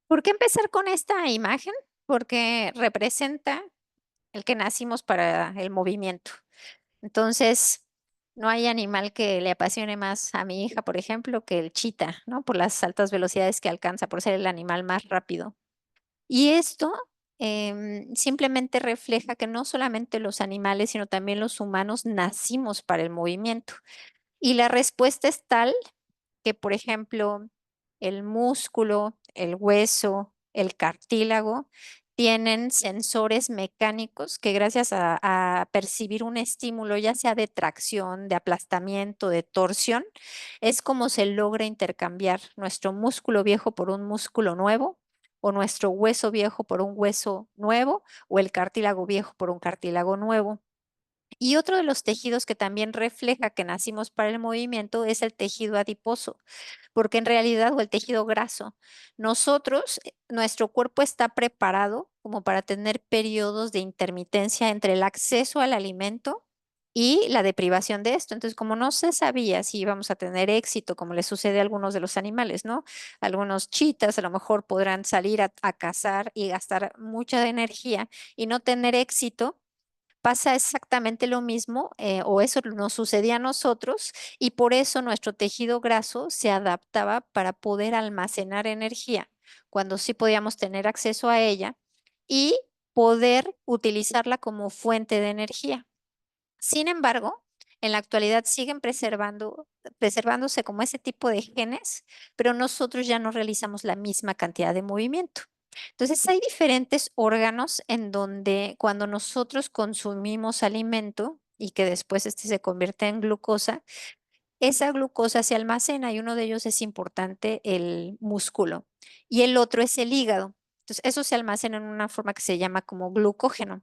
¿Por qué empezar con esta imagen? Porque representa el que nacimos para el movimiento. Entonces, no hay animal que le apasione más a mi hija, por ejemplo, que el chita, ¿no? Por las altas velocidades que alcanza, por ser el animal más rápido. Y esto simplemente refleja que no solamente los animales, sino también los humanos nacimos para el movimiento. Y la respuesta es tal que, por ejemplo, el músculo, el hueso, el cartílago tienen sensores mecánicos que gracias a percibir un estímulo, ya sea de tracción, de aplastamiento, de torsión, es como se logra intercambiar nuestro músculo viejo por un músculo nuevo, o nuestro hueso viejo por un hueso nuevo, o el cartílago viejo por un cartílago nuevo. Y otro de los tejidos que también refleja que nacimos para el movimiento es el tejido adiposo, porque en realidad, o el tejido graso, nosotros, nuestro cuerpo está preparado como para tener periodos de intermitencia entre el acceso al alimento y la deprivación de esto. Entonces, como no se sabía si íbamos a tener éxito, como le sucede a algunos de los animales, ¿no? Algunos chitas a lo mejor podrán salir a cazar y gastar mucha energía y no tener éxito. Pasa exactamente lo mismo, o eso nos sucedía a nosotros, y por eso nuestro tejido graso se adaptaba para poder almacenar energía cuando sí podíamos tener acceso a ella y poder utilizarla como fuente de energía. Sin embargo, en la actualidad siguen preservándose como ese tipo de genes, pero nosotros ya no realizamos la misma cantidad de movimiento. Entonces, hay diferentes órganos en donde cuando nosotros consumimos alimento y que después este se convierte en glucosa, esa glucosa se almacena y uno de ellos es importante, el músculo, y el otro es el hígado. Entonces, eso se almacena en una forma que se llama como glucógeno.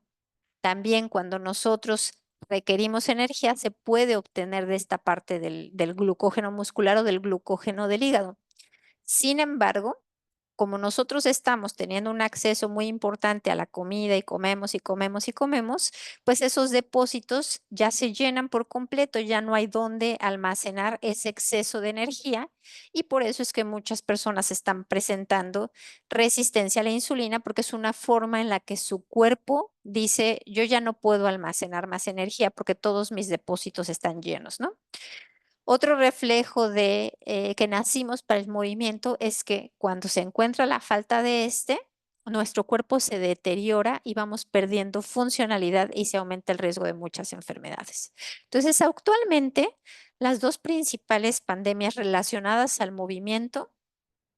También cuando nosotros requerimos energía, se puede obtener de esta parte del glucógeno muscular o del glucógeno del hígado. Sin embargo, como nosotros estamos teniendo un acceso muy importante a la comida y comemos y comemos y comemos, pues esos depósitos ya se llenan por completo, ya no hay dónde almacenar ese exceso de energía y por eso es que muchas personas están presentando resistencia a la insulina porque es una forma en la que su cuerpo dice, yo ya no puedo almacenar más energía porque todos mis depósitos están llenos, ¿no? Otro reflejo de que nacimos para el movimiento es que cuando se encuentra la falta de este, nuestro cuerpo se deteriora y vamos perdiendo funcionalidad y se aumenta el riesgo de muchas enfermedades. Entonces, actualmente, las dos principales pandemias relacionadas al movimiento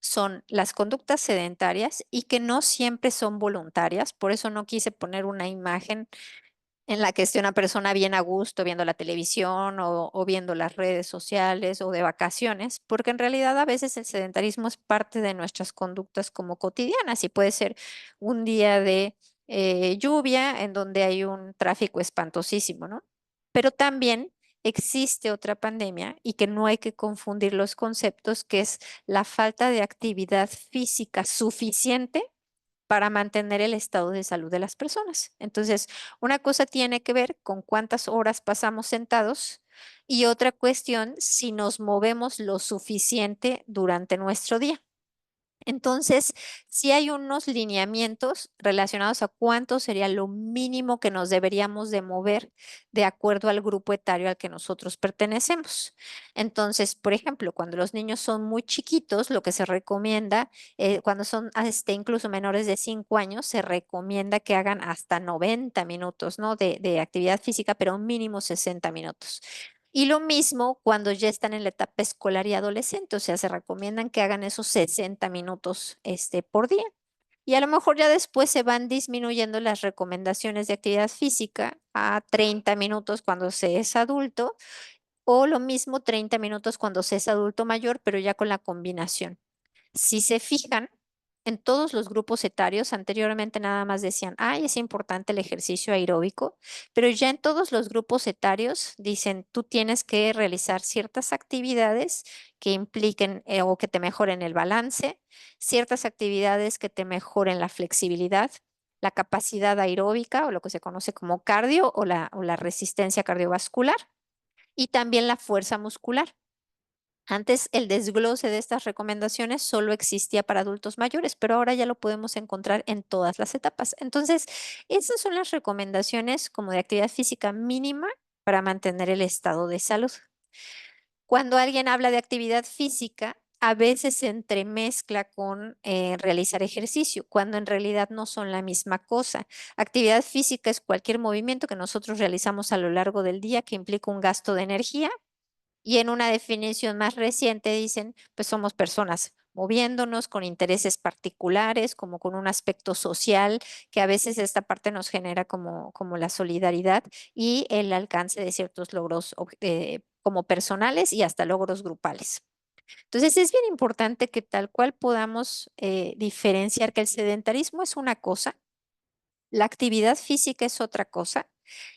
son las conductas sedentarias y que no siempre son voluntarias. Por eso no quise poner una imagen en la que esté una persona bien a gusto viendo la televisión o viendo las redes sociales o de vacaciones, porque en realidad a veces el sedentarismo es parte de nuestras conductas como cotidianas y puede ser un día de lluvia en donde hay un tráfico espantosísimo, ¿no? Pero también existe otra pandemia y que no hay que confundir los conceptos, que es la falta de actividad física suficiente para mantener el estado de salud de las personas. Entonces, una cosa tiene que ver con cuántas horas pasamos sentados y otra cuestión si nos movemos lo suficiente durante nuestro día. Entonces, sí hay unos lineamientos relacionados a cuánto sería lo mínimo que nos deberíamos de mover de acuerdo al grupo etario al que nosotros pertenecemos. Entonces, por ejemplo, cuando los niños son muy chiquitos, lo que se recomienda, cuando son incluso menores de 5 años, se recomienda que hagan hasta 90 minutos, ¿no? de actividad física, pero mínimo 60 minutos. Y lo mismo cuando ya están en la etapa escolar y adolescente, o sea, se recomiendan que hagan esos 60 minutos por día. Y a lo mejor ya después se van disminuyendo las recomendaciones de actividad física a 30 minutos cuando se es adulto, o lo mismo 30 minutos cuando se es adulto mayor, pero ya con la combinación. Si se fijan, en todos los grupos etarios, anteriormente nada más decían, ay, es importante el ejercicio aeróbico, pero ya en todos los grupos etarios dicen, tú tienes que realizar ciertas actividades que impliquen o que te mejoren el balance, ciertas actividades que te mejoren la flexibilidad, la capacidad aeróbica o lo que se conoce como cardio o la resistencia cardiovascular y también la fuerza muscular. Antes el desglose de estas recomendaciones solo existía para adultos mayores, pero ahora ya lo podemos encontrar en todas las etapas. Entonces, esas son las recomendaciones como de actividad física mínima para mantener el estado de salud. Cuando alguien habla de actividad física, a veces se entremezcla con realizar ejercicio, cuando en realidad no son la misma cosa. Actividad física es cualquier movimiento que nosotros realizamos a lo largo del día que implica un gasto de energía y en una definición más reciente dicen, pues somos personas moviéndonos con intereses particulares, como con un aspecto social, que a veces esta parte nos genera como la solidaridad y el alcance de ciertos logros como personales y hasta logros grupales. Entonces es bien importante que tal cual podamos diferenciar que el sedentarismo es una cosa, la actividad física es otra cosa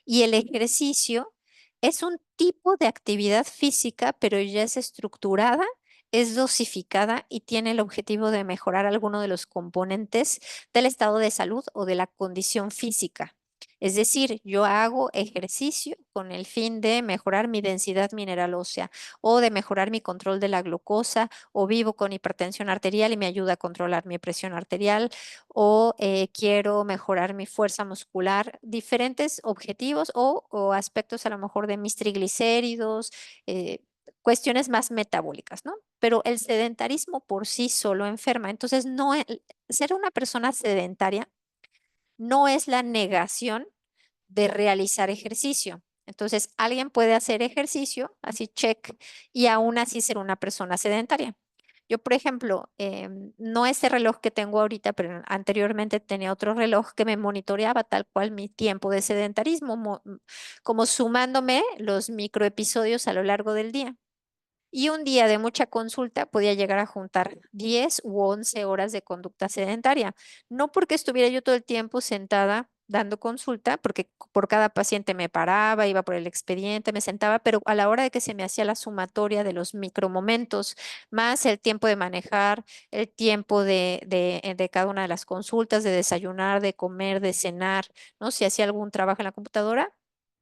y el ejercicio es un tipo de actividad física, pero ya es estructurada, es dosificada y tiene el objetivo de mejorar alguno de los componentes del estado de salud o de la condición física. Es decir, yo hago ejercicio con el fin de mejorar mi densidad mineral ósea o de mejorar mi control de la glucosa o vivo con hipertensión arterial y me ayuda a controlar mi presión arterial o quiero mejorar mi fuerza muscular, diferentes objetivos o aspectos a lo mejor de mis triglicéridos, eh, cuestiones más metabólicas, ¿no? Pero el sedentarismo por sí solo enferma. Entonces, ser una persona sedentaria no es la negación de realizar ejercicio. Entonces, alguien puede hacer ejercicio, así check, y aún así ser una persona sedentaria. Yo, por ejemplo, no ese reloj que tengo ahorita, pero anteriormente tenía otro reloj que me monitoreaba tal cual mi tiempo de sedentarismo, como sumándome los microepisodios a lo largo del día. Y un día de mucha consulta podía llegar a juntar 10 u 11 horas de conducta sedentaria. No porque estuviera yo todo el tiempo sentada dando consulta, porque por cada paciente me paraba, iba por el expediente, me sentaba, pero a la hora de que se me hacía la sumatoria de los micromomentos, más el tiempo de manejar, el tiempo de cada una de las consultas, de desayunar, de comer, de cenar, ¿no? Si hacía algún trabajo en la computadora,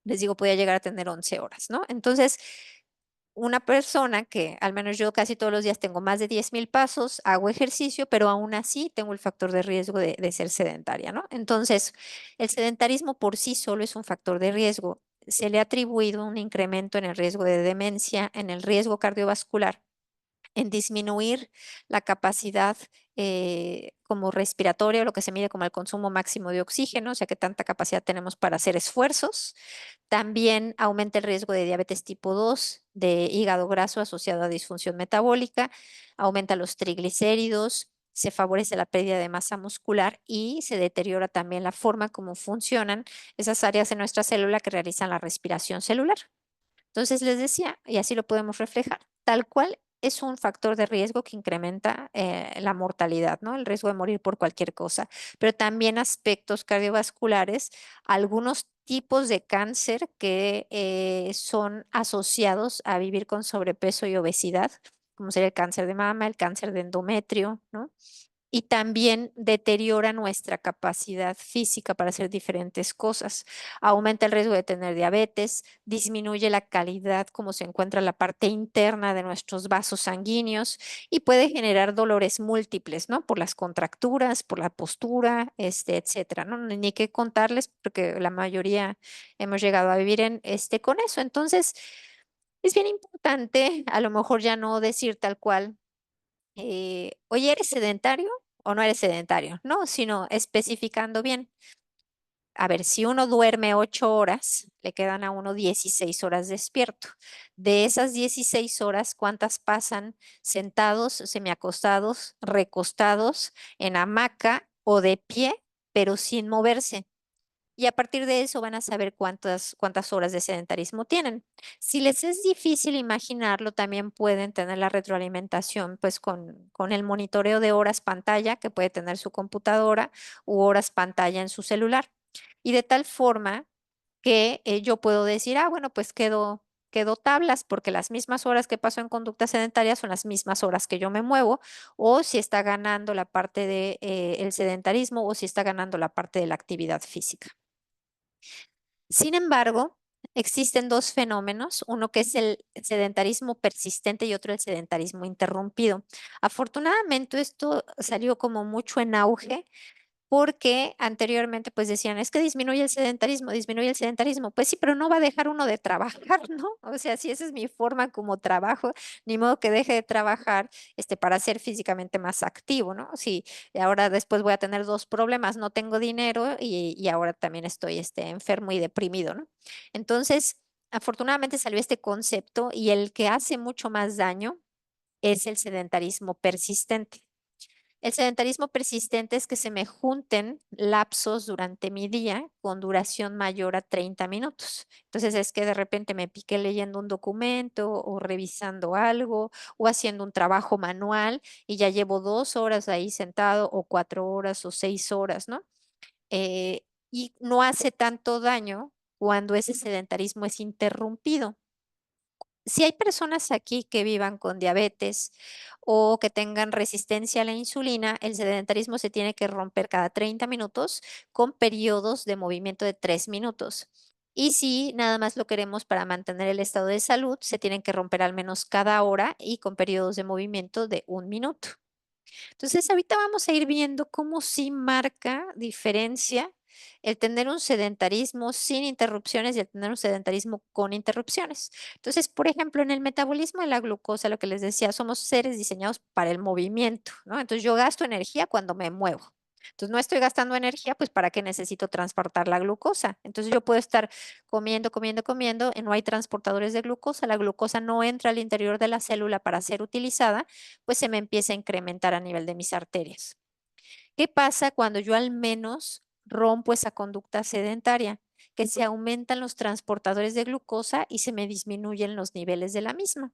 les digo, podía llegar a tener 11 horas, ¿no? Entonces, una persona que al menos yo casi todos los días tengo más de 10,000 pasos, hago ejercicio, pero aún así tengo el factor de riesgo de ser sedentaria, ¿no? Entonces, el sedentarismo por sí solo es un factor de riesgo. Se le ha atribuido un incremento en el riesgo de demencia, en el riesgo cardiovascular, en disminuir la capacidad como respiratoria, lo que se mide como el consumo máximo de oxígeno, o sea que tanta capacidad tenemos para hacer esfuerzos. También aumenta el riesgo de diabetes tipo 2, de hígado graso asociado a disfunción metabólica, aumenta los triglicéridos, se favorece la pérdida de masa muscular y se deteriora también la forma como funcionan esas áreas de nuestra célula que realizan la respiración celular. Entonces les decía, y así lo podemos reflejar, tal cual es un factor de riesgo que incrementa la mortalidad, ¿no? El riesgo de morir por cualquier cosa, pero también aspectos cardiovasculares, algunos tipos de cáncer que son asociados a vivir con sobrepeso y obesidad, como sería el cáncer de mama, el cáncer de endometrio, ¿no? Y también deteriora nuestra capacidad física para hacer diferentes cosas. Aumenta el riesgo de tener diabetes, disminuye la calidad como se encuentra la parte interna de nuestros vasos sanguíneos y puede generar dolores múltiples, ¿no? Por las contracturas, por la postura, etcétera, ¿no? Ni qué contarles porque la mayoría hemos llegado a vivir con eso. Entonces, es bien importante a lo mejor ya no decir tal cual oye, ¿eres sedentario o no eres sedentario? No, sino especificando bien. A ver, si uno duerme 8 horas, le quedan a uno 16 horas despierto. De esas 16 horas, ¿cuántas pasan sentados, semiacostados, recostados, en hamaca o de pie, pero sin moverse? Y a partir de eso van a saber cuántas horas de sedentarismo tienen. Si les es difícil imaginarlo, también pueden tener la retroalimentación pues con el monitoreo de horas pantalla que puede tener su computadora u horas pantalla en su celular. Y de tal forma que yo puedo decir, ah, bueno, pues quedo tablas porque las mismas horas que paso en conducta sedentaria son las mismas horas que yo me muevo, o si está ganando la parte de, el sedentarismo o si está ganando la parte de la actividad física. Sin embargo, Existen dos fenómenos, uno que es el sedentarismo persistente y otro el sedentarismo interrumpido. Afortunadamente esto salió como mucho en auge porque anteriormente, pues, decían: "Es que disminuye el sedentarismo, disminuye el sedentarismo". Pues sí, pero no va a dejar uno de trabajar, ¿no? O sea, si esa es mi forma como trabajo, ni modo que deje de trabajar, para ser físicamente más activo, ¿no? Si ahora después voy a tener 2 problemas, no tengo dinero y ahora también estoy, enfermo y deprimido, ¿no? Entonces, afortunadamente salió este concepto y el que hace mucho más daño es el sedentarismo persistente. El sedentarismo persistente es que se me junten lapsos durante mi día con duración mayor a 30 minutos. Entonces es que de repente me piqué leyendo un documento o revisando algo o haciendo un trabajo manual y ya llevo 2 horas ahí sentado o 4 horas o 6 horas, ¿no? Y no hace tanto daño cuando ese sedentarismo es interrumpido. Si hay personas aquí que vivan con diabetes o que tengan resistencia a la insulina, el sedentarismo se tiene que romper cada 30 minutos con periodos de movimiento de 3 minutos. Y si nada más lo queremos para mantener el estado de salud, se tienen que romper al menos cada hora y con periodos de movimiento de 1 minuto. Entonces, ahorita vamos a ir viendo cómo sí marca diferencia el tener un sedentarismo sin interrupciones y el tener un sedentarismo con interrupciones. Entonces, por ejemplo, en el metabolismo de la glucosa, lo que les decía, somos seres diseñados para el movimiento, ¿no? Entonces, yo gasto energía cuando me muevo. Entonces, no estoy gastando energía, pues, ¿para qué necesito transportar la glucosa? Entonces, yo puedo estar comiendo, comiendo, comiendo, y no hay transportadores de glucosa, la glucosa no entra al interior de la célula para ser utilizada, pues se me empieza a incrementar a nivel de mis arterias. ¿Qué pasa cuando yo al menos rompo esa conducta sedentaria? Que se aumentan los transportadores de glucosa y se me disminuyen los niveles de la misma.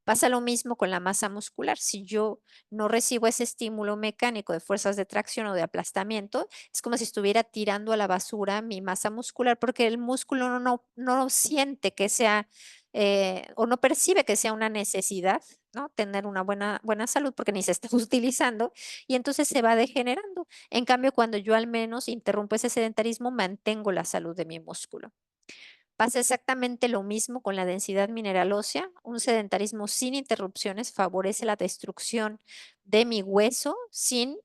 Pasa lo mismo con la masa muscular. Si yo no recibo ese estímulo mecánico de fuerzas de tracción o de aplastamiento, es como si estuviera tirando a la basura mi masa muscular, porque el músculo no siente que sea o no percibe que sea una necesidad, ¿no? Tener una buena salud porque ni se está utilizando y entonces se va degenerando. En cambio, cuando yo al menos interrumpo ese sedentarismo, mantengo la salud de mi músculo. Pasa exactamente lo mismo con la densidad mineral ósea. Un sedentarismo sin interrupciones favorece la destrucción de mi hueso sin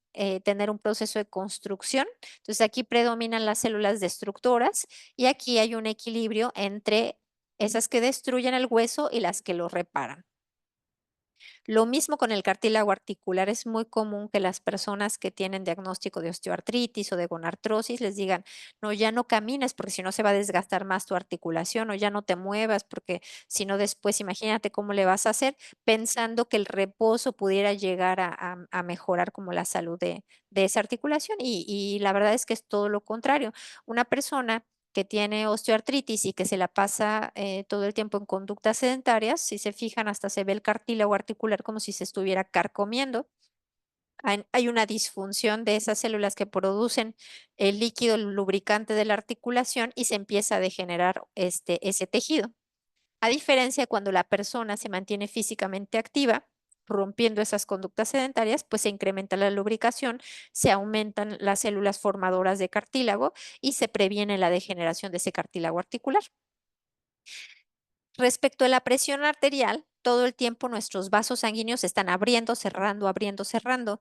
tener un proceso de construcción. Entonces aquí predominan las células destructoras y aquí hay un equilibrio entre esas que destruyen el hueso y las que lo reparan. Lo mismo con el cartílago articular, es muy común que las personas que tienen diagnóstico de osteoartritis o de gonartrosis les digan, no, ya no camines porque si no se va a desgastar más tu articulación o ya no te muevas porque si no después imagínate cómo le vas a hacer pensando que el reposo pudiera llegar a mejorar como la salud de esa articulación y la verdad es que es todo lo contrario. Una persona que tiene osteoartritis y que se la pasa todo el tiempo en conductas sedentarias, si se fijan, hasta se ve el cartílago articular como si se estuviera carcomiendo. Hay una disfunción de esas células que producen el líquido el lubricante de la articulación y se empieza a degenerar ese tejido. A diferencia de cuando la persona se mantiene físicamente activa, rompiendo esas conductas sedentarias, pues se incrementa la lubricación, se aumentan las células formadoras de cartílago y se previene la degeneración de ese cartílago articular. Respecto a la presión arterial, todo el tiempo nuestros vasos sanguíneos se están abriendo, cerrando, abriendo, cerrando.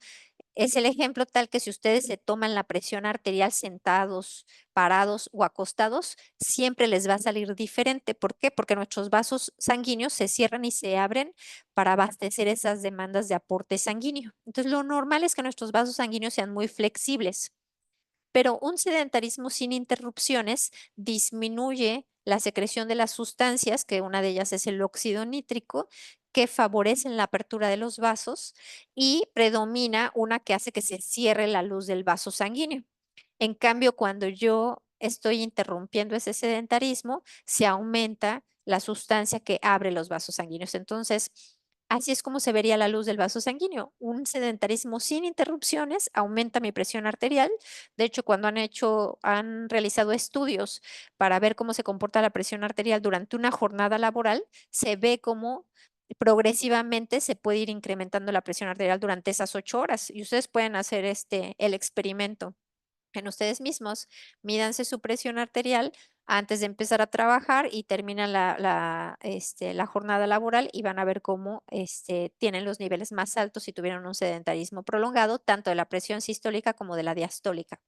Es el ejemplo tal que si ustedes se toman la presión arterial sentados, parados o acostados, siempre les va a salir diferente. ¿Por qué? Porque nuestros vasos sanguíneos se cierran y se abren para abastecer esas demandas de aporte sanguíneo. Entonces, lo normal es que nuestros vasos sanguíneos sean muy flexibles. Pero un sedentarismo sin interrupciones disminuye la secreción de las sustancias, que una de ellas es el óxido nítrico, que favorecen la apertura de los vasos y predomina una que hace que se cierre la luz del vaso sanguíneo. En cambio, cuando yo estoy interrumpiendo ese sedentarismo, se aumenta la sustancia que abre los vasos sanguíneos. Entonces, así es como se vería la luz del vaso sanguíneo. Un sedentarismo sin interrupciones aumenta mi presión arterial. De hecho, cuando han realizado estudios para ver cómo se comporta la presión arterial durante una jornada laboral, se ve cómo progresivamente se puede ir incrementando la presión arterial durante esas 8 horas. Y ustedes pueden hacer el experimento en ustedes mismos, mídanse su presión arterial antes de empezar a trabajar y termina la jornada laboral y van a ver cómo tienen los niveles más altos si tuvieron un sedentarismo prolongado, tanto de la presión sistólica como de la diastólica.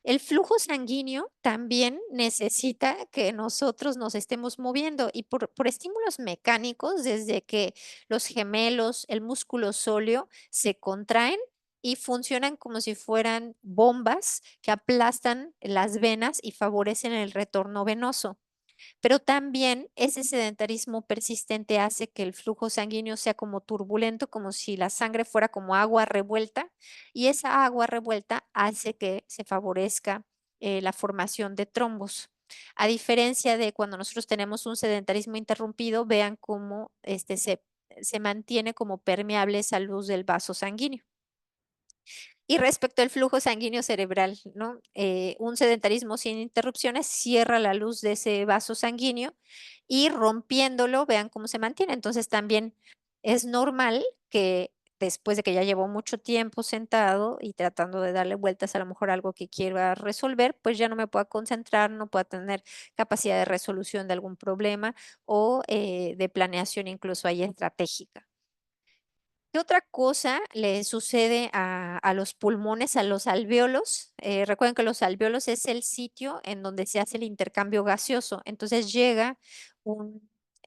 El flujo sanguíneo también necesita que nosotros nos estemos moviendo y por estímulos mecánicos, desde que los gemelos, el músculo sóleo se contraen y funcionan como si fueran bombas que aplastan las venas y favorecen el retorno venoso. Pero también ese sedentarismo persistente hace que el flujo sanguíneo sea como turbulento, como si la sangre fuera como agua revuelta, y esa agua revuelta hace que se favorezca la formación de trombos. A diferencia de cuando nosotros tenemos un sedentarismo interrumpido, vean cómo se mantiene como permeable esa luz del vaso sanguíneo. Y respecto al flujo sanguíneo cerebral, ¿no? Un sedentarismo sin interrupciones cierra la luz de ese vaso sanguíneo y rompiéndolo, vean cómo se mantiene. Entonces también es normal que después de que ya llevo mucho tiempo sentado y tratando de darle vueltas a lo mejor a algo que quiera resolver, pues ya no me pueda concentrar, no pueda tener capacidad de resolución de algún problema o de planeación incluso ahí estratégica. ¿Qué otra cosa le sucede a los pulmones, a los alvéolos? Recuerden que los alvéolos es el sitio en donde se hace el intercambio gaseoso. Entonces llega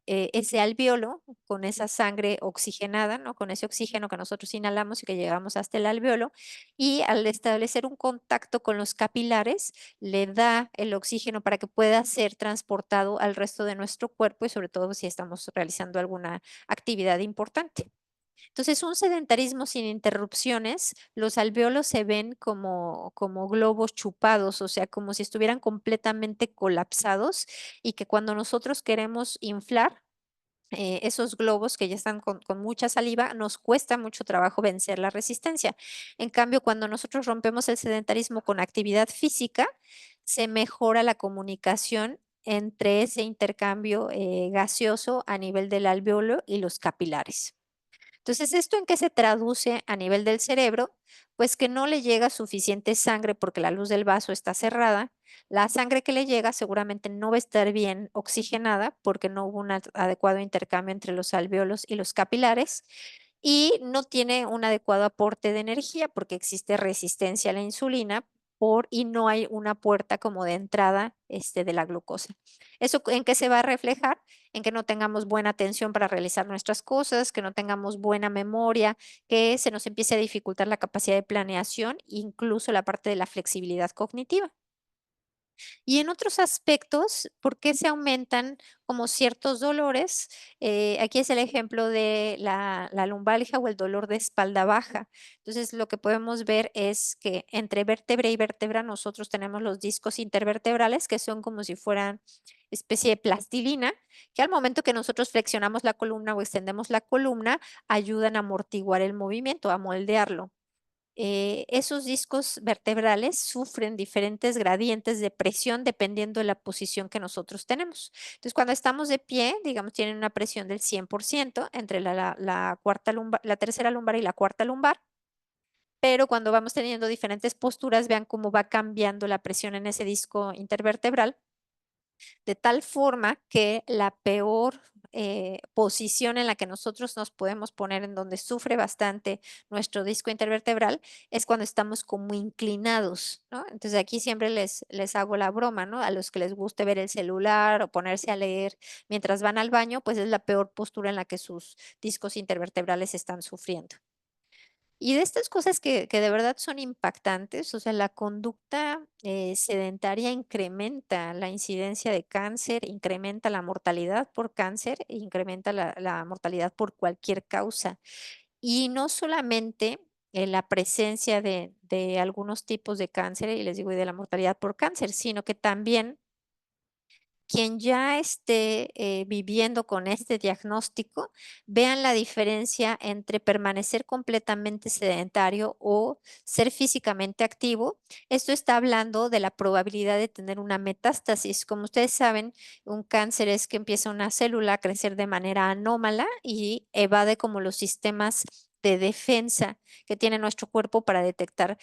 ese alvéolo con esa sangre oxigenada, ¿no? Con ese oxígeno que nosotros inhalamos y que llegamos hasta el alvéolo, y al establecer un contacto con los capilares, le da el oxígeno para que pueda ser transportado al resto de nuestro cuerpo y sobre todo si estamos realizando alguna actividad importante. Entonces, un sedentarismo sin interrupciones, los alvéolos se ven como globos chupados, o sea, como si estuvieran completamente colapsados y que cuando nosotros queremos inflar esos globos que ya están con mucha saliva, nos cuesta mucho trabajo vencer la resistencia. En cambio, cuando nosotros rompemos el sedentarismo con actividad física, se mejora la comunicación entre ese intercambio gaseoso a nivel del alvéolo y los capilares. Entonces, ¿esto en qué se traduce a nivel del cerebro? Pues que no le llega suficiente sangre porque la luz del vaso está cerrada. La sangre que le llega seguramente no va a estar bien oxigenada porque no hubo un adecuado intercambio entre los alvéolos y los capilares y no tiene un adecuado aporte de energía porque existe resistencia a la insulina y no hay una puerta como de entrada de la glucosa. ¿Eso en qué se va a reflejar? En que no tengamos buena atención para realizar nuestras cosas, que no tengamos buena memoria, que se nos empiece a dificultar la capacidad de planeación, incluso la parte de la flexibilidad cognitiva. Y en otros aspectos, ¿por qué se aumentan como ciertos dolores? Aquí es el ejemplo de la lumbalgia o el dolor de espalda baja. Entonces, lo que podemos ver es que entre vértebra y vértebra nosotros tenemos los discos intervertebrales, que son como si fueran especie de plastilina, que al momento que nosotros flexionamos la columna o extendemos la columna, ayudan a amortiguar el movimiento, a moldearlo. Esos discos vertebrales sufren diferentes gradientes de presión dependiendo de la posición que nosotros tenemos. Entonces, cuando estamos de pie, digamos, tienen una presión del 100% entre la cuarta lumbar, la tercera lumbar y la cuarta lumbar, pero cuando vamos teniendo diferentes posturas, vean cómo va cambiando la presión en ese disco intervertebral de tal forma que la peor posición en la que nosotros nos podemos poner, en donde sufre bastante nuestro disco intervertebral, es cuando estamos como inclinados, ¿no? Entonces aquí siempre les hago la broma, ¿no? A los que les guste ver el celular o ponerse a leer mientras van al baño, pues es la peor postura en la que sus discos intervertebrales están sufriendo. Y de estas cosas que de verdad son impactantes, o sea, la conducta, sedentaria incrementa la incidencia de cáncer, incrementa la mortalidad por cáncer e incrementa la mortalidad por cualquier causa. Y no solamente, la presencia de algunos tipos de cáncer, y les digo, y de la mortalidad por cáncer, sino que también quien ya esté viviendo con este diagnóstico, vean la diferencia entre permanecer completamente sedentario o ser físicamente activo. Esto está hablando de la probabilidad de tener una metástasis. Como ustedes saben, un cáncer es que empieza una célula a crecer de manera anómala y evade como los sistemas de defensa que tiene nuestro cuerpo para detectar,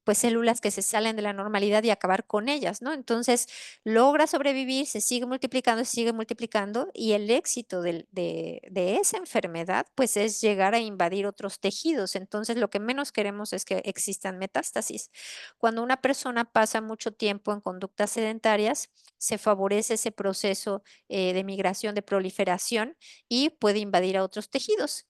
pues, células que se salen de la normalidad y acabar con ellas, ¿no? Entonces, logra sobrevivir, se sigue multiplicando, y el éxito de esa enfermedad, pues, es llegar a invadir otros tejidos. Entonces, lo que menos queremos es que existan metástasis. Cuando una persona pasa mucho tiempo en conductas sedentarias, se favorece ese proceso, de migración, de proliferación, y puede invadir a otros tejidos.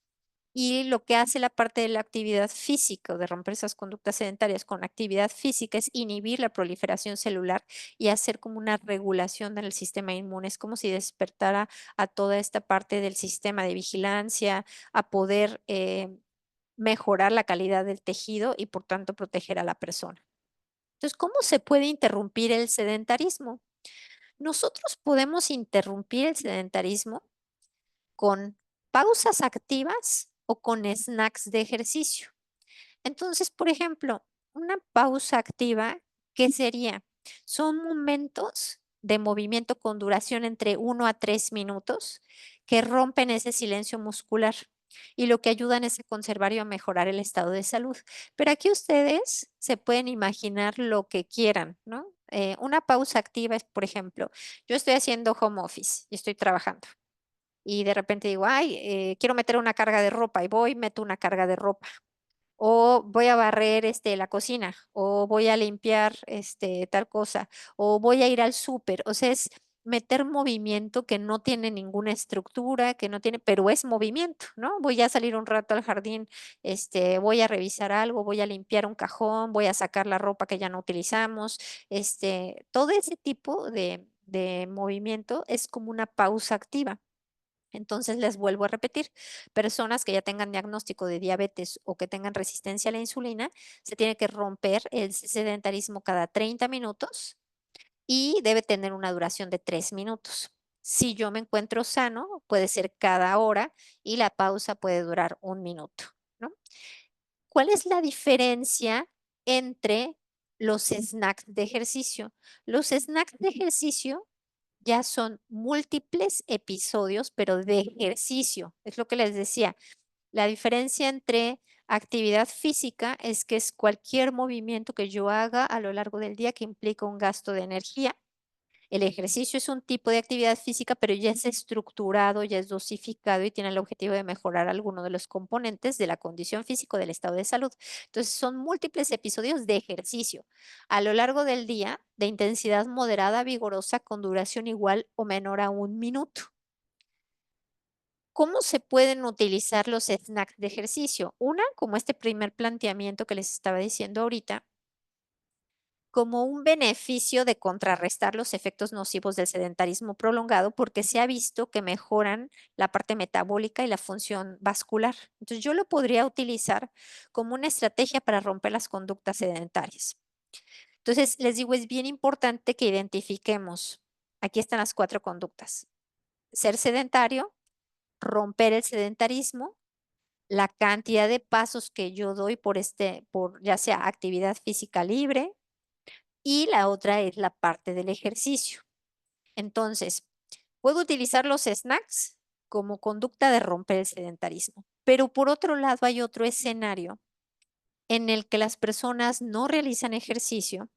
Y lo que hace la parte de la actividad física, o de romper esas conductas sedentarias con actividad física, es inhibir la proliferación celular y hacer como una regulación del sistema inmune. Es como si despertara a toda esta parte del sistema de vigilancia, a poder mejorar la calidad del tejido y por tanto proteger a la persona. Entonces, ¿cómo se puede interrumpir el sedentarismo? Nosotros podemos interrumpir el sedentarismo con pausas activas o con snacks de ejercicio. Entonces, por ejemplo, una pausa activa, ¿qué sería? Son momentos de movimiento con duración entre 1 a 3 minutos que rompen ese silencio muscular y lo que ayudan es a conservar y a mejorar el estado de salud. Pero aquí ustedes se pueden imaginar lo que quieran, ¿no? Una pausa activa es, por ejemplo, yo estoy haciendo home office y estoy trabajando y de repente digo, ay, quiero meter una carga de ropa y voy, meto una carga de ropa. O voy a barrer, la cocina, o voy a limpiar, tal cosa, o voy a ir al súper. O sea, es meter movimiento que no tiene ninguna estructura, que no tiene, pero es movimiento, ¿no? Voy a salir un rato al jardín, voy a revisar algo, voy a limpiar un cajón, voy a sacar la ropa que ya no utilizamos. Todo ese tipo de movimiento es como una pausa activa. Entonces, les vuelvo a repetir, personas que ya tengan diagnóstico de diabetes o que tengan resistencia a la insulina, se tiene que romper el sedentarismo cada 30 minutos y debe tener una duración de 3 minutos. Si yo me encuentro sano, puede ser cada hora y la pausa puede durar 1 minuto, ¿no? ¿Cuál es la diferencia entre los snacks de ejercicio? Los snacks de ejercicio ya son múltiples episodios, pero de ejercicio. Es lo que les decía. La diferencia entre actividad física es que es cualquier movimiento que yo haga a lo largo del día que implica un gasto de energía. El ejercicio es un tipo de actividad física, pero ya es estructurado, ya es dosificado y tiene el objetivo de mejorar alguno de los componentes de la condición física o del estado de salud. Entonces, son múltiples episodios de ejercicio a lo largo del día de intensidad moderada, vigorosa, con duración igual o menor a 1 minuto. ¿Cómo se pueden utilizar los snacks de ejercicio? Una, como este primer planteamiento que les estaba diciendo ahorita, como un beneficio de contrarrestar los efectos nocivos del sedentarismo prolongado, porque se ha visto que mejoran la parte metabólica y la función vascular. Entonces, yo lo podría utilizar como una estrategia para romper las conductas sedentarias. Entonces, les digo, es bien importante que identifiquemos, aquí están las 4 conductas: ser sedentario, romper el sedentarismo, la cantidad de pasos que yo doy por ya sea actividad física libre, y la otra es la parte del ejercicio. Entonces, puedo utilizar los snacks como conducta de romper el sedentarismo, pero por otro lado hay otro escenario en el que las personas no realizan ejercicio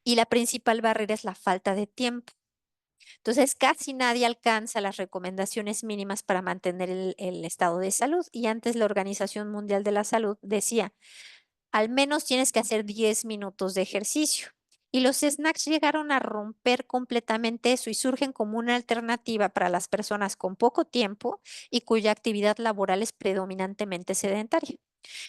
y la principal barrera es la falta de tiempo. Entonces, casi nadie alcanza las recomendaciones mínimas para mantener el estado de salud, y antes la Organización Mundial de la Salud decía, al menos tienes que hacer 10 minutos de ejercicio. Y los snacks llegaron a romper completamente eso y surgen como una alternativa para las personas con poco tiempo y cuya actividad laboral es predominantemente sedentaria.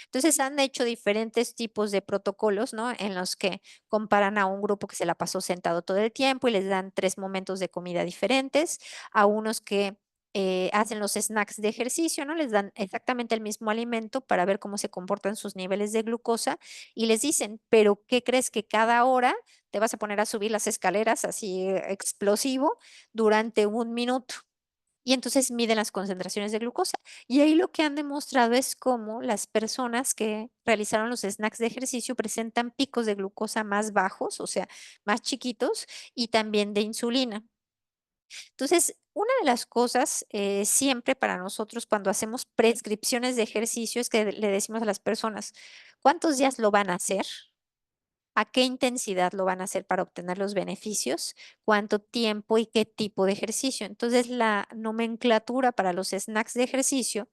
Entonces han hecho diferentes tipos de protocolos, ¿no? En los que comparan a un grupo que se la pasó sentado todo el tiempo y les dan 3 momentos de comida diferentes, a unos que hacen los snacks de ejercicio, ¿no? Les dan exactamente el mismo alimento para ver cómo se comportan sus niveles de glucosa y les dicen, pero ¿qué crees que cada hora te vas a poner a subir las escaleras así explosivo durante 1 minuto? Y entonces miden las concentraciones de glucosa. Y ahí lo que han demostrado es cómo las personas que realizaron los snacks de ejercicio presentan picos de glucosa más bajos, o sea, más chiquitos, y también de insulina. Entonces, una de las cosas, siempre para nosotros cuando hacemos prescripciones de ejercicio es que le decimos a las personas, ¿cuántos días lo van a hacer? ¿A qué intensidad lo van a hacer para obtener los beneficios? ¿Cuánto tiempo y qué tipo de ejercicio? Entonces, la nomenclatura para los snacks de ejercicio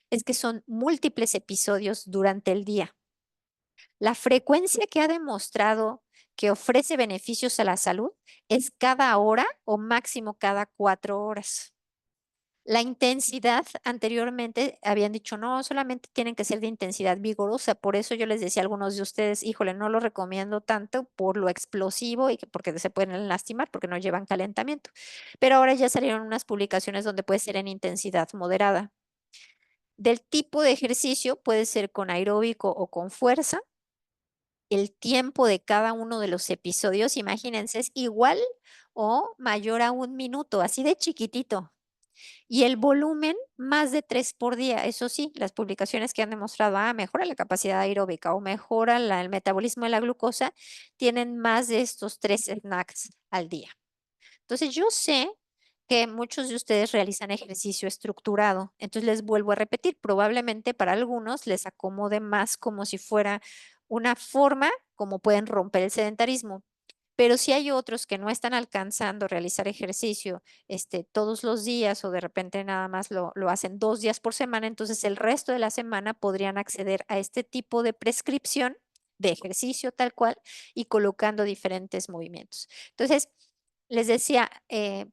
es que son múltiples episodios durante el día. La frecuencia que ha demostrado que ofrece beneficios a la salud es cada hora o máximo cada 4 horas. La intensidad, anteriormente habían dicho: "No, solamente tienen que ser de intensidad vigorosa", por eso yo les decía a algunos de ustedes: "Híjole, no lo recomiendo tanto por lo explosivo y que porque se pueden lastimar, porque no llevan calentamiento". Pero ahora ya salieron unas publicaciones donde puede ser en intensidad moderada. Del tipo de ejercicio puede ser con aeróbico o con fuerza. El tiempo de cada uno de los episodios, imagínense, es igual o mayor a 1 minuto, así de chiquitito. Y el volumen, más de 3 por día. Eso sí, las publicaciones que han demostrado, mejora la capacidad aeróbica o mejora el metabolismo de la glucosa, tienen más de estos 3 snacks al día. Entonces, yo sé que muchos de ustedes realizan ejercicio estructurado. Entonces, les vuelvo a repetir, probablemente para algunos les acomode más como si fuera una forma como pueden romper el sedentarismo. Pero si hay otros que no están alcanzando realizar ejercicio, todos los días o de repente nada más lo hacen 2 días por semana, entonces el resto de la semana podrían acceder a este tipo de prescripción de ejercicio tal cual y colocando diferentes movimientos. Entonces, les decía,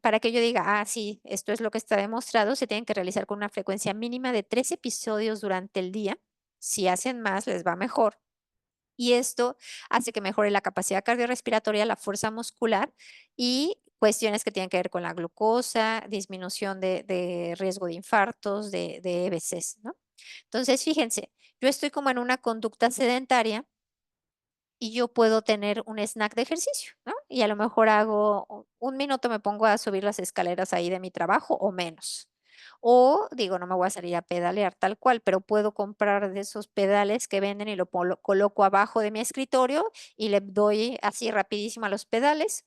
para que yo diga, sí, esto es lo que está demostrado, se tienen que realizar con una frecuencia mínima de 3 episodios durante el día. Si hacen más, les va mejor. Y esto hace que mejore la capacidad cardiorrespiratoria, la fuerza muscular y cuestiones que tienen que ver con la glucosa, disminución de riesgo de infartos, de EBCs, ¿no? Entonces, fíjense, yo estoy como en una conducta sedentaria y yo puedo tener un snack de ejercicio, ¿no? Y a lo mejor hago 1 minuto, me pongo a subir las escaleras ahí de mi trabajo o menos. O digo, no me voy a salir a pedalear tal cual, pero puedo comprar de esos pedales que venden y lo coloco abajo de mi escritorio y le doy así rapidísimo a los pedales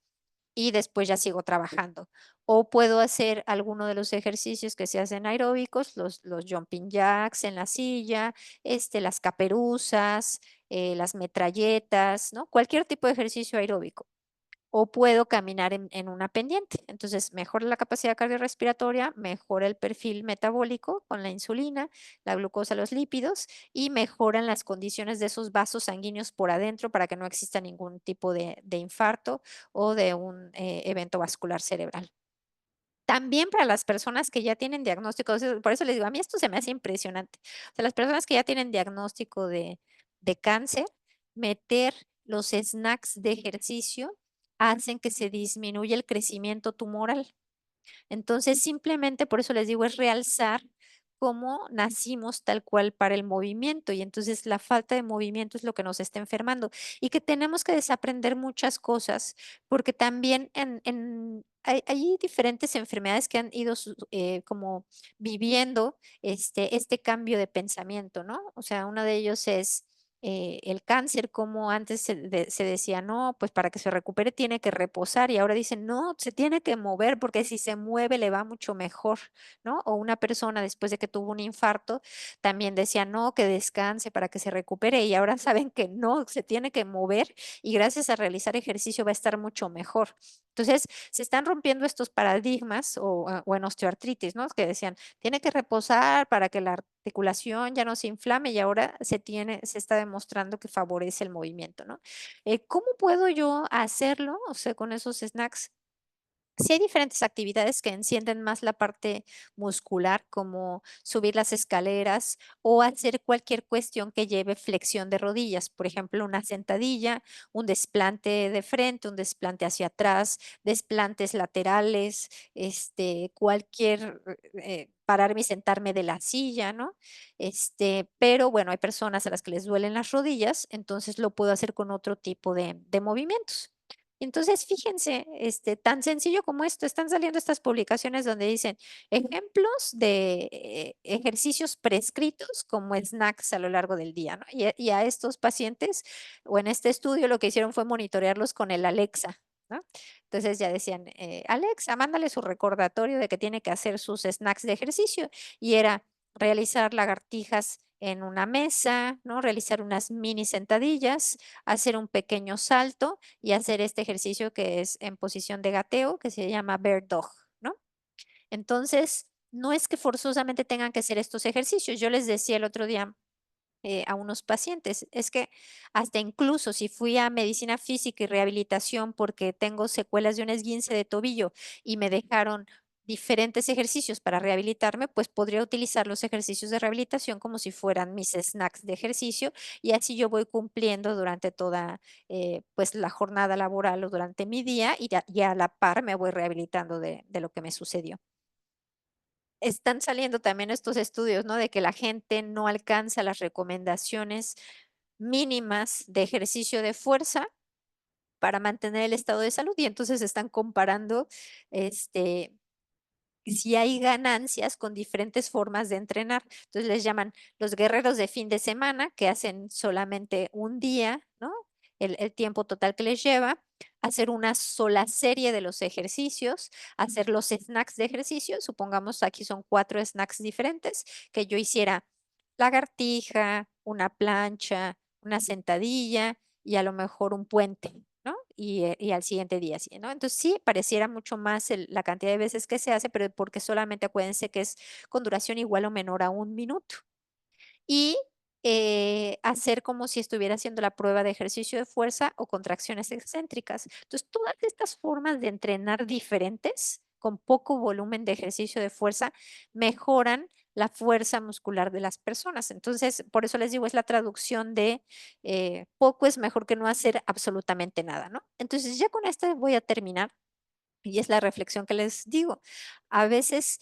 y después ya sigo trabajando. O puedo hacer alguno de los ejercicios que se hacen aeróbicos, los jumping jacks en la silla, las caperuzas, las metralletas, ¿no? Cualquier tipo de ejercicio aeróbico. O puedo caminar en una pendiente. Entonces, mejora la capacidad cardiorrespiratoria, mejora el perfil metabólico con la insulina, la glucosa, los lípidos y mejoran las condiciones de esos vasos sanguíneos por adentro para que no exista ningún tipo de infarto o de un evento vascular cerebral. También para las personas que ya tienen diagnóstico, o sea, por eso les digo, a mí esto se me hace impresionante. O sea, las personas que ya tienen diagnóstico de cáncer, meter los snacks de ejercicio hacen que se disminuya el crecimiento tumoral. Entonces, simplemente por eso les digo, es realzar cómo nacimos tal cual para el movimiento y entonces la falta de movimiento es lo que nos está enfermando y que tenemos que desaprender muchas cosas porque también hay diferentes enfermedades que han ido como viviendo este cambio de pensamiento, ¿no? O sea, uno de ellos es el cáncer, como antes se decía, no, pues para que se recupere tiene que reposar y ahora dicen, no, se tiene que mover porque si se mueve le va mucho mejor, ¿no? O una persona después de que tuvo un infarto también decía, no, que descanse para que se recupere y ahora saben que no, se tiene que mover y gracias a realizar ejercicio va a estar mucho mejor. Entonces, se están rompiendo estos paradigmas o en osteoartritis, ¿no? Que decían, tiene que reposar para que la articulación ya no se inflame y ahora se está demostrando que favorece el movimiento, ¿no? ¿Cómo puedo yo hacerlo? O sea, con esos snacks. Sí hay diferentes actividades que encienden más la parte muscular, como subir las escaleras o hacer cualquier cuestión que lleve flexión de rodillas, por ejemplo, una sentadilla, un desplante de frente, un desplante hacia atrás, desplantes laterales, cualquier, pararme y sentarme de la silla, ¿no? Pero bueno, hay personas a las que les duelen las rodillas, entonces lo puedo hacer con otro tipo de movimientos. Entonces, fíjense, tan sencillo como esto, están saliendo estas publicaciones donde dicen ejemplos de ejercicios prescritos como snacks a lo largo del día, ¿no? Y a estos pacientes, o en este estudio, lo que hicieron fue monitorearlos con el Alexa. ¿no? Entonces ya decían, Alexa, mándale su recordatorio de que tiene que hacer sus snacks de ejercicio. Y era realizar lagartijas en una mesa, ¿no? Realizar unas mini sentadillas, hacer un pequeño salto y hacer este ejercicio que es en posición de gateo, que se llama Bear Dog, ¿no? Entonces, no es que forzosamente tengan que hacer estos ejercicios. Yo les decía el otro día a unos pacientes. Es que hasta incluso si fui a medicina física y rehabilitación porque tengo secuelas de un esguince de tobillo y me dejaron diferentes ejercicios para rehabilitarme, pues podría utilizar los ejercicios de rehabilitación como si fueran mis snacks de ejercicio y así yo voy cumpliendo durante toda pues la jornada laboral o durante mi día y a la par me voy rehabilitando de lo que me sucedió. Están saliendo también estos estudios, ¿no? De que la gente no alcanza las recomendaciones mínimas de ejercicio de fuerza para mantener el estado de salud, y entonces están comparando, este, si hay ganancias con diferentes formas de entrenar. Entonces les llaman los guerreros de fin de semana, que hacen solamente un día, ¿no? El tiempo total que les lleva, hacer una sola serie de los ejercicios, hacer los snacks de ejercicio. Supongamos aquí son 4 snacks diferentes, que yo hiciera lagartija, una plancha, una sentadilla y a lo mejor un puente, ¿no? Y al siguiente día así, ¿no? Entonces sí, pareciera mucho más la cantidad de veces que se hace, pero porque solamente acuérdense que es con duración igual o menor a 1 minuto y, hacer como si estuviera haciendo la prueba de ejercicio de fuerza o contracciones excéntricas. Entonces, todas estas formas de entrenar diferentes, con poco volumen de ejercicio de fuerza, mejoran la fuerza muscular de las personas. Entonces, por eso les digo, es la traducción de, poco es mejor que no hacer absolutamente nada, ¿no? Entonces, ya con esto voy a terminar, y es la reflexión que les digo. A veces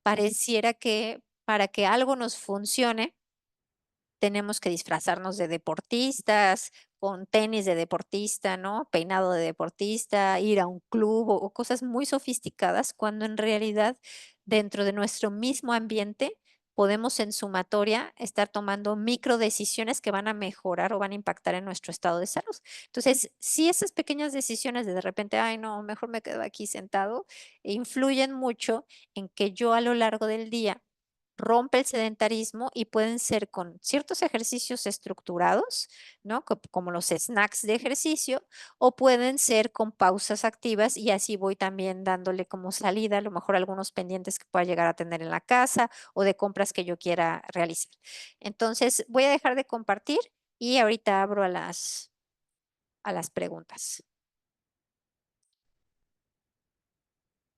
pareciera que para que algo nos funcione, tenemos que disfrazarnos de deportistas, con tenis de deportista, ¿no? Peinado de deportista, ir a un club o cosas muy sofisticadas, cuando en realidad dentro de nuestro mismo ambiente podemos en sumatoria estar tomando micro decisiones que van a mejorar o van a impactar en nuestro estado de salud. Entonces, si esas pequeñas decisiones de repente, ay, no, mejor me quedo aquí sentado, influyen mucho en que yo a lo largo del día rompe el sedentarismo y pueden ser con ciertos ejercicios estructurados, ¿no? Como los snacks de ejercicio, o pueden ser con pausas activas y así voy también dándole como salida, a lo mejor algunos pendientes que pueda llegar a tener en la casa o de compras que yo quiera realizar. Entonces, voy a dejar de compartir y ahorita abro a las preguntas.